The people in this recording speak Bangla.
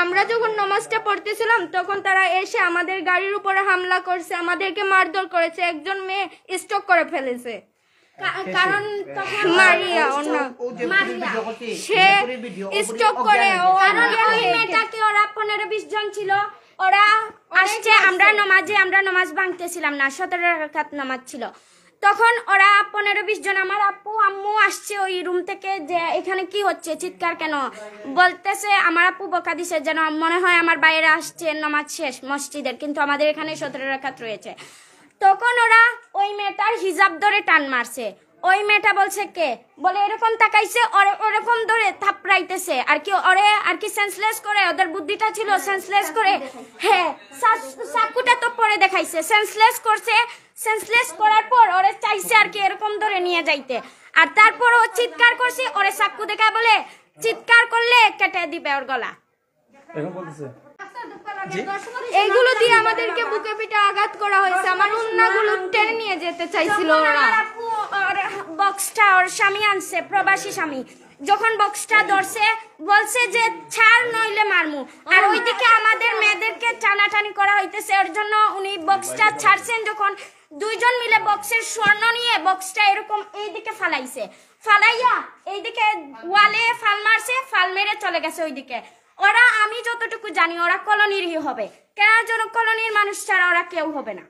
আমরা যখন নামাজটা পড়তেছিলাম তখন তারা এসে আমাদের গাড়ির উপরে হামলা করছে, আমাদেরকে মারধর করেছে, একজন মেয়ে স্ট্রোক করে ফেলেছে। কারণ তখন মারিয়া সে স্ট্রোক করে, ওই মেয়েটাকে ওরা 15-20 জন ছিল, ওরা আসছে, আমরা নামাজ ভাঙতেছিলাম না, 17 রাকাত নামাজ ছিল। তখন ওরা 15-20 জন, আমার আপু আম্মু আসছে ওই রুম থেকে, যে এখানে কি হচ্ছে, চিৎকার কেন, বলতেছে। আমার আপু বকা দিছে যেন মনে হয় আমার বাইরে আসছে নামাজ শেষ মসজিদের, কিন্তু আমাদের এখানে 17 রাকাত রয়েছে। তখন ওরা ওই মেয়েটার হিজাব ধরে টান মারছে। ওই মেয়েটা বলছে কে, বলে এরকম তাকাইছে, ওরকম ধরে থাপড়াইতেছে আর কি সেন্সলেস করে, ওদের বুদ্ধিটা ছিল সেন্সলেস করে। হ্যাঁ, চাকুটা তো পরে দেখাইছে, সেন্সলেস করছে। সেন্সলেস করার পর ওরে চাইছে আর কি এরকম ধরে নিয়ে যাইতে, আর তারপর ও চিৎকার করছে, ওরে চাকু দেখা বলে চিৎকার করলে কেটে দিবে ওর গলা। এইগুলো দিয়ে আমাদেরকে বুকে পিঠে আঘাত করা হয়েছে। আমার উন্নাগুলো টেনে নিয়ে যেতে চাইছিল ওরা। বক্সটা ওর স্বামী আনছে, প্রবাসী স্বামী, যখন বক্সটা ধরছে বলছে যে ছাড় নইলে মারমু, আর ওইদিকে আমাদের মেয়েদেরকে টানাটানি করা হইতেছে। ওর জন্য উনি বক্সটা ছাড়ছেন, যখন দুইজন মিলে বক্সের স্বর্ণ নিয়ে বক্সটা এরকম এইদিকে ফালাইছে, ফালাইয়া এইদিকে ওয়ালে ফাল মারছে, ফাল মেরে চলে গেছে ওইদিকে। ওরা, আমি যতটুকু জানি, ওরা কলোনিরই হবে, কেন যেন কলোনির মানুষ ছাড়া ওরা কেউ হবে না।